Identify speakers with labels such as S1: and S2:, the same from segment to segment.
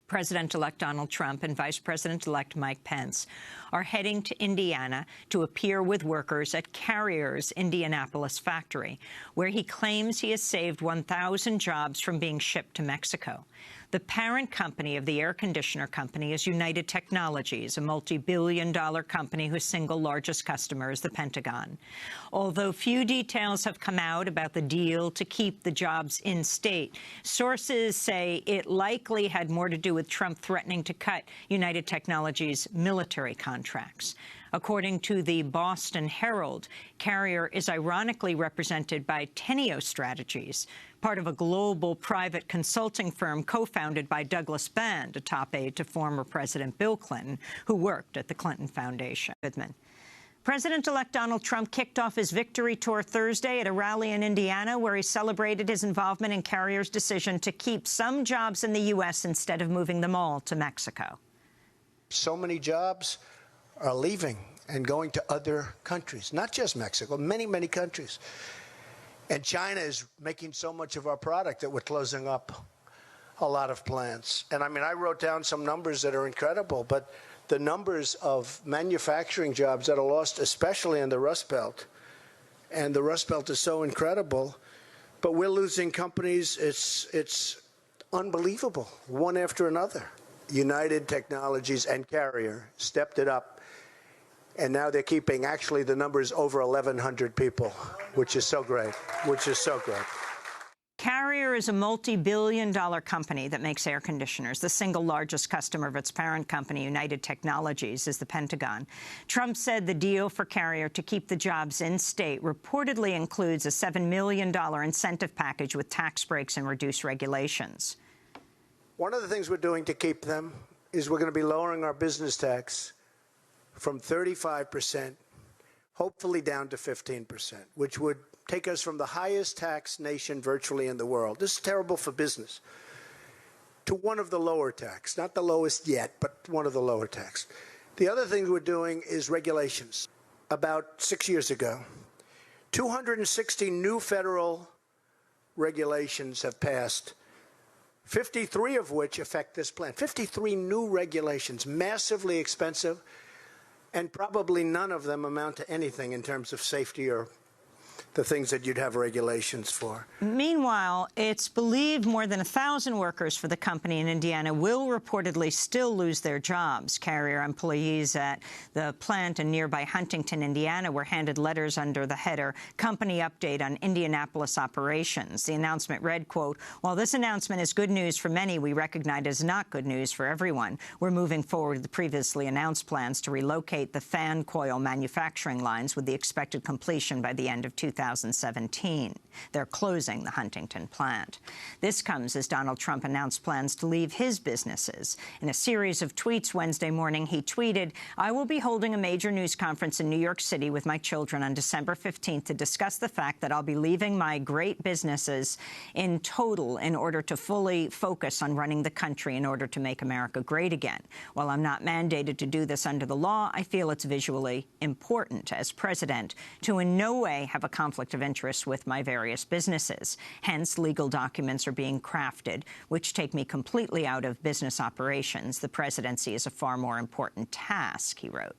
S1: President-elect Donald Trump and Vice President-elect Mike Pence are heading to Indiana to appear with workers at Carrier's Indianapolis factory, where he claims he has saved 1,000 jobs from being shipped to Mexico. The parent company of the air conditioner company is United Technologies, a multi-billion-dollar company whose single largest customer is the Pentagon. Although few details have come out about the deal to keep the jobs in-state, sources say it likely had more to do with Trump threatening to cut United Technologies' military contracts. According to the Boston Herald, Carrier is ironically represented by Teneo Strategies, part of a global private consulting firm co-founded by Douglas Band, a top aide to former President Bill Clinton, who worked at the Clinton Foundation. President-elect Donald Trump kicked off his victory tour Thursday at a rally in Indiana, where he celebrated his involvement in Carrier's decision to keep some jobs in the U.S. instead of moving them all to Mexico.
S2: So many jobs are leaving and going to other countries, not just Mexico, many, many countries. And China is making so much of our product that we're closing up a lot of plants. And I mean, I wrote down some numbers that are incredible, but the numbers of manufacturing jobs that are lost, especially in the Rust Belt, and the Rust Belt is so incredible, but we're losing companies. It's unbelievable, one after another. United Technologies and Carrier stepped it up. And now they're keeping, actually, the numbers over 1,100 people, which is so great,
S1: Carrier is a multi-billion-dollar company that makes air conditioners. The single largest customer of its parent company, United Technologies, is the Pentagon. Trump said the deal for Carrier to keep the jobs in-state reportedly includes a $7 million incentive package with tax breaks and reduced regulations.
S2: One of the things we're doing to keep them is we're going to be lowering our business tax from 35%, hopefully down to 15%, which would take us from the highest tax nation virtually in the world. This is terrible for business, to one of the lower tax, not the lowest yet, but one of the lower tax. The other thing we're doing is regulations. About 6 years ago, 260 new federal regulations have passed, 53 of which affect this plant. 53 new regulations, massively expensive, and probably none of them amount to anything in terms of safety or the things that you'd have regulations for.
S1: Meanwhile, it's believed more than 1,000 workers for the company in Indiana will reportedly still lose their jobs. Carrier employees at the plant in nearby Huntington, Indiana, were handed letters under the header, Company Update on Indianapolis Operations. The announcement read, quote, "While this announcement is good news for many, we recognize it is not good news for everyone. We're moving forward with the previously announced plans to relocate the fan coil manufacturing lines with the expected completion by the end of 2017. They're closing the Huntington plant." This comes as Donald Trump announced plans to leave his businesses. In a series of tweets Wednesday morning, he tweeted, "I will be holding a major news conference in New York City with my children on December 15th to discuss the fact that I'll be leaving my great businesses in total in order to fully focus on running the country in order to make America great again. While I'm not mandated to do this under the law, I feel it's visually important as president to in no way have a conflict of interest with my various businesses. Hence, legal documents are being crafted, which take me completely out of business operations. The presidency is a far more important task," he wrote.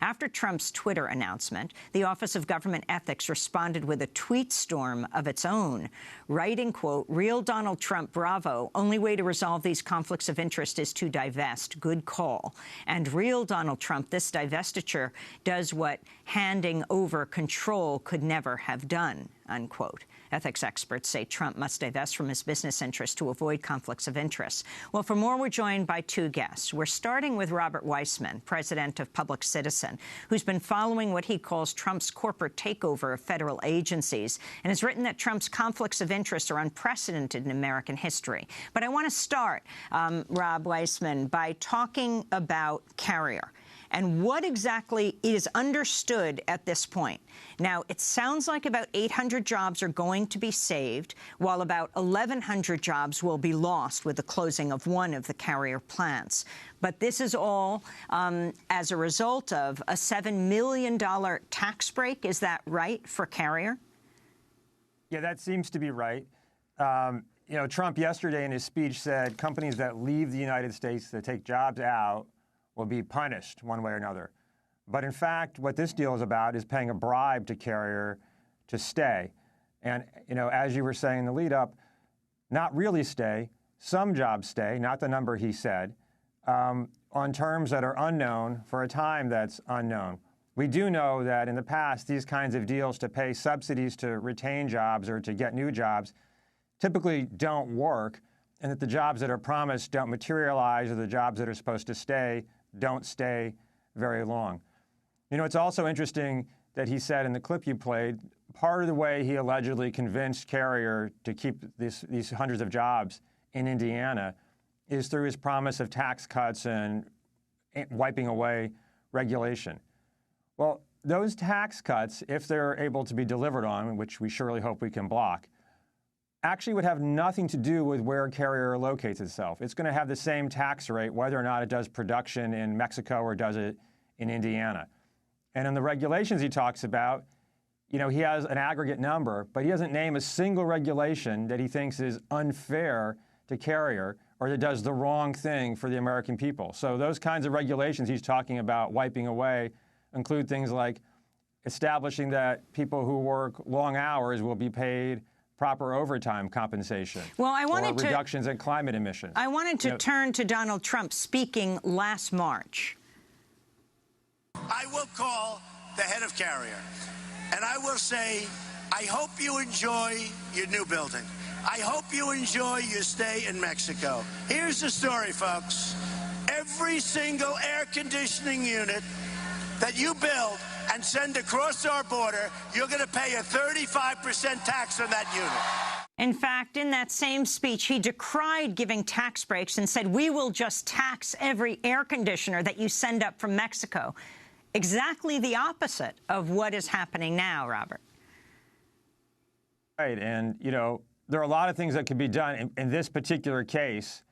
S1: After Trump's Twitter announcement, the Office of Government Ethics responded with a tweet storm of its own, writing, quote, "Real Donald Trump, bravo. Only way to resolve these conflicts of interest is to divest. Good call. And real Donald Trump, this divestiture does what handing over control could never have done," unquote. Ethics experts say Trump must divest from his business interests to avoid conflicts of interest. Well, for more, we're joined by two guests. We're starting with Robert Weissman, president of Public Citizen, who's been following what he calls Trump's corporate takeover of federal agencies and has written that Trump's conflicts of interest are unprecedented in American history. But I want to start, Rob Weissman, by talking about Carrier and what exactly is understood at this point. Now, it sounds like about 800 jobs are going to be saved, while about 1,100 jobs will be lost with the closing of one of the Carrier plants. But this is all as a result of a $7 million tax break. Is that right for Carrier?
S3: Yeah, that seems to be right. you know, Trump yesterday in his speech said companies that leave the United States, that take jobs out, will be punished one way or another. But in fact, what this deal is about is paying a bribe to Carrier to stay. And, you know, as you were saying in the lead up, not really stay. Some jobs stay, not the number he said, on terms that are unknown for a time that's unknown. We do know that in the past, these kinds of deals to pay subsidies to retain jobs or to get new jobs typically don't work, and that the jobs that are promised don't materialize, or the jobs that are supposed to stay don't stay very long. You know, it's also interesting that he said in the clip you played, part of the way he allegedly convinced Carrier to keep these hundreds of jobs in Indiana is through his promise of tax cuts and wiping away regulation. Well, those tax cuts, if they're able to be delivered on, which we surely hope we can block, actually would have nothing to do with where Carrier locates itself. It's going to have the same tax rate whether or not it does production in Mexico or does it in Indiana. And in the regulations he talks about, you know, he has an aggregate number, but he doesn't name a single regulation that he thinks is unfair to Carrier or that does the wrong thing for the American people. So those kinds of regulations he's talking about wiping away include things like establishing that people who work long hours will be paid proper overtime compensation, or reductions in climate emissions.
S1: I wanted to turn to Donald Trump speaking last March.
S2: I will call the head of Carrier, and I will say, I hope you enjoy your new building. I hope you enjoy your stay in Mexico. Here's the story, folks. Every single air conditioning unit that you build and send across our border, you're going to pay a 35% tax on that unit.
S1: In fact, in that same speech, he decried giving tax breaks and said, we will just tax every air conditioner that you send up from Mexico. Exactly the opposite of what is happening now, Robert.
S3: Right, and, you know, there are a lot of things that can be done in this particular case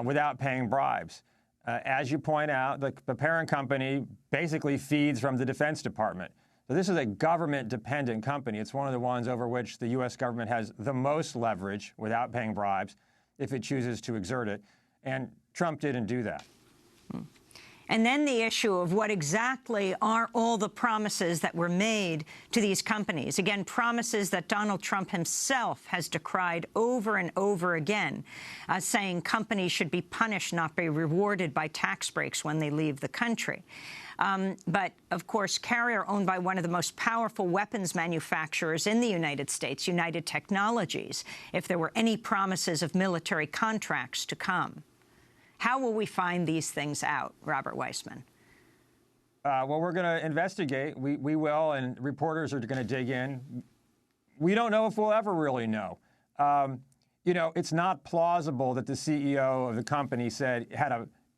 S3: without paying bribes. As you point out, the parent company basically feeds from the Defense Department. So this is a government-dependent company. It's one of the ones over which the U.S. government has the most leverage without paying bribes if it chooses to exert it. And Trump didn't do that.
S1: And then the issue of what exactly are all the promises that were made to these companies. Again, promises that Donald Trump himself has decried over and over again, saying companies should be punished, not be rewarded by tax breaks when they leave the country. But, of course, Carrier, owned by one of the most powerful weapons manufacturers in the United States, United Technologies, if there were any promises of military contracts to come. How will we find these things out, Robert Weissman?
S3: Well, we're going to investigate. We will, and reporters are going to dig in. We don't know if we'll ever really know. You know, it's not plausible that the CEO of the company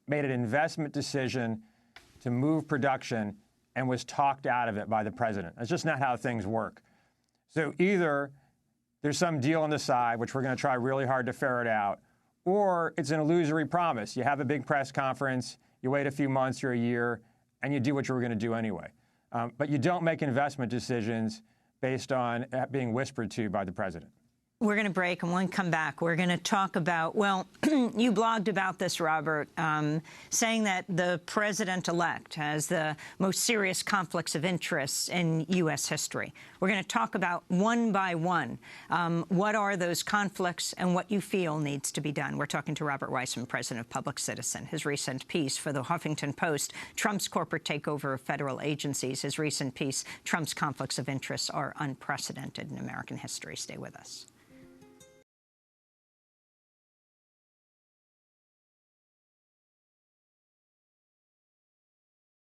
S3: made an investment decision to move production and was talked out of it by the president. That's just not how things work. So either there's some deal on the side, which we're going to try really hard to ferret out, or it's an illusory promise. You have a big press conference, you wait a few months or a year, and you do what you were going to do anyway. But you don't make investment decisions based on being whispered to by the president.
S1: We're going to break, and when we come back, we're going to talk about, well, you blogged about this, Robert, saying that the president-elect has the most serious conflicts of interest in U.S. history. We're going to talk about one by one what are those conflicts and what you feel needs to be done. We're talking to Robert Weissman, president of Public Citizen. His recent piece for the Huffington Post, Trump's corporate takeover of federal agencies. His recent piece, Trump's conflicts of interest are unprecedented in American history. Stay with us.